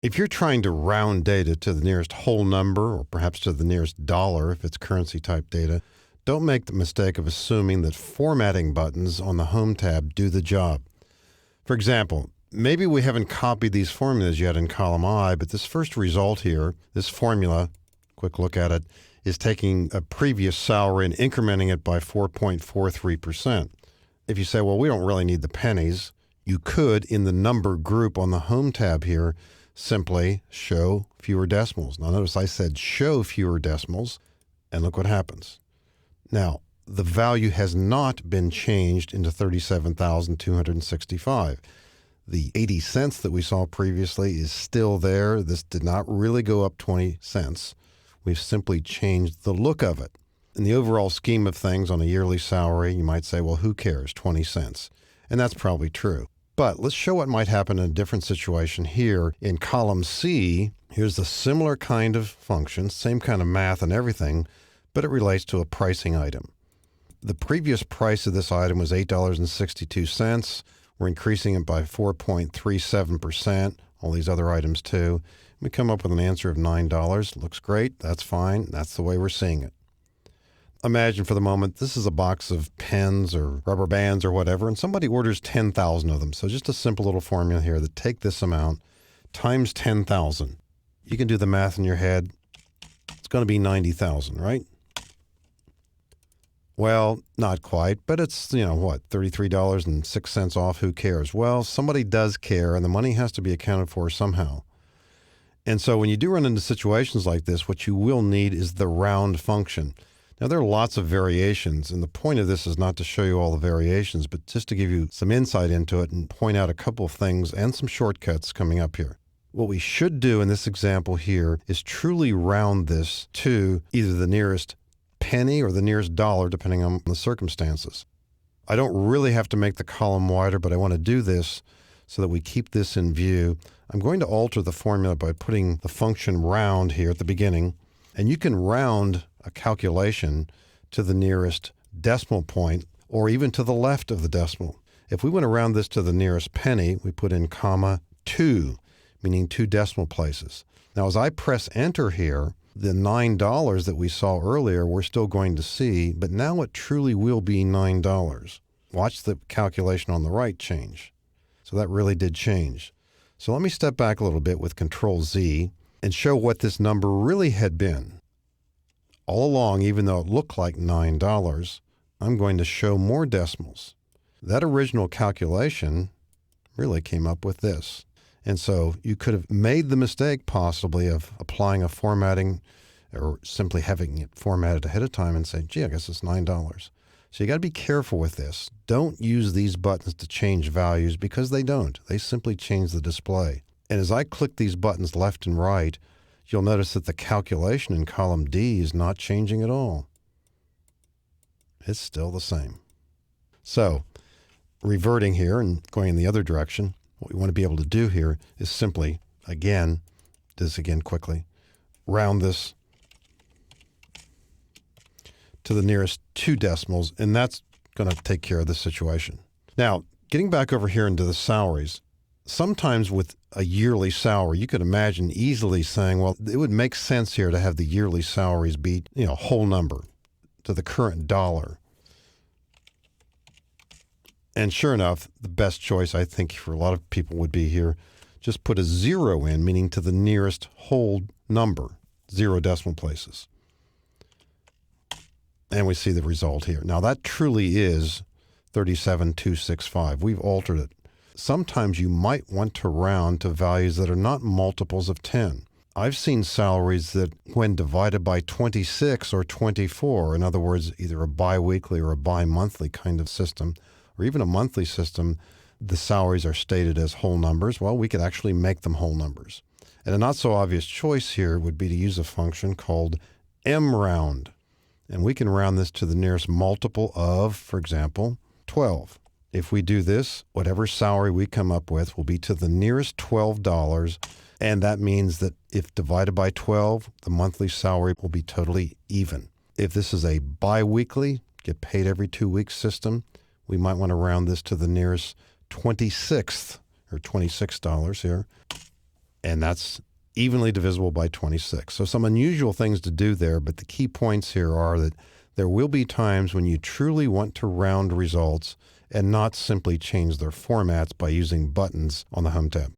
If you're trying to round data to the nearest whole number or perhaps to the nearest dollar if it's currency type data, don't make the mistake of assuming that formatting buttons on the Home tab do the job. For example, maybe we haven't copied these formulas yet in column I, but this first result here, this formula, quick look at it, is taking a previous salary and incrementing it by 4.43%. If you say, well, we don't really need the pennies, you could, in the number group on the Home tab here, simply show fewer decimals. Now notice I said show fewer decimals, and look what happens. Now, the value has not been changed into 37,265. The 80 cents that we saw previously is still there. This did not really go up 20 cents. We've simply changed the look of it. In the overall scheme of things on a yearly salary, you might say, well, who cares, 20 cents? And that's probably true. But let's show what might happen in a different situation here. In column C, here's a similar kind of function, same kind of math and everything, but it relates to a pricing item. The previous price of this item was $8.62. We're increasing it by 4.37%, all these other items too. We come up with an answer of $9. Looks great. That's fine. That's the way we're seeing it. Imagine for the moment this is a box of pens or rubber bands or whatever, and somebody orders 10,000 of them. So just a simple little formula here that take this amount times 10,000. You can do the math in your head. It's going to be 90,000, right? Well, not quite, but it's, $33.06 off. Who cares? Well, somebody does care, and the money has to be accounted for somehow. And so when you do run into situations like this, what you will need is the round function. Now, there are lots of variations, and the point of this is not to show you all the variations, but just to give you some insight into it and point out a couple of things and some shortcuts coming up here. What we should do in this example here is truly round this to either the nearest penny or the nearest dollar, depending on the circumstances. I don't really have to make the column wider, but I want to do this so that we keep this in view. I'm going to alter the formula by putting the function round here at the beginning, and you can round a calculation to the nearest decimal point or even to the left of the decimal. If we want to round this to the nearest penny, we put in comma 2, meaning 2 decimal places. Now, as I press enter here, the $9 that we saw earlier we're still going to see, but now it truly will be $9. Watch the calculation on the right change. So that really did change. So let me step back a little bit with Control Z and show what this number really had been. All along, even though it looked like $9, I'm going to show more decimals. That original calculation really came up with this. And so you could have made the mistake possibly of applying a formatting or simply having it formatted ahead of time and say, gee, I guess it's $9. So you got to be careful with this. Don't use these buttons to change values because they don't. They simply change the display. And as I click these buttons left and right, you'll notice that the calculation in column D is not changing at all. It's still the same. So reverting here and going in the other direction, what we want to be able to do here is simply, again, do this again quickly, round this to the nearest 2 decimals, and that's going to take care of this situation. Now, getting back over here into the salaries, sometimes with a yearly salary, you could imagine easily saying, well, it would make sense here to have the yearly salaries be, whole number to the current dollar. And sure enough, the best choice, I think, for a lot of people would be here, just put a 0 in, meaning to the nearest whole number, 0 decimal places. And we see the result here. Now, that truly is 37,265. We've altered it. Sometimes you might want to round to values that are not multiples of 10. I've seen salaries that when divided by 26 or 24, in other words, either a biweekly or a bi-monthly kind of system, or even a monthly system, the salaries are stated as whole numbers. Well, we could actually make them whole numbers. And a not so obvious choice here would be to use a function called mround. And we can round this to the nearest multiple of, for example, 12. If we do this, whatever salary we come up with will be to the nearest $12. And that means that if divided by 12, the monthly salary will be totally even. If this is a biweekly, get paid every 2 weeks system, we might want to round this to the nearest 26th or $26 here. and that's evenly divisible by 26. So some unusual things to do there, but the key points here are that there will be times when you truly want to round results and not simply change their formats by using buttons on the Home tab.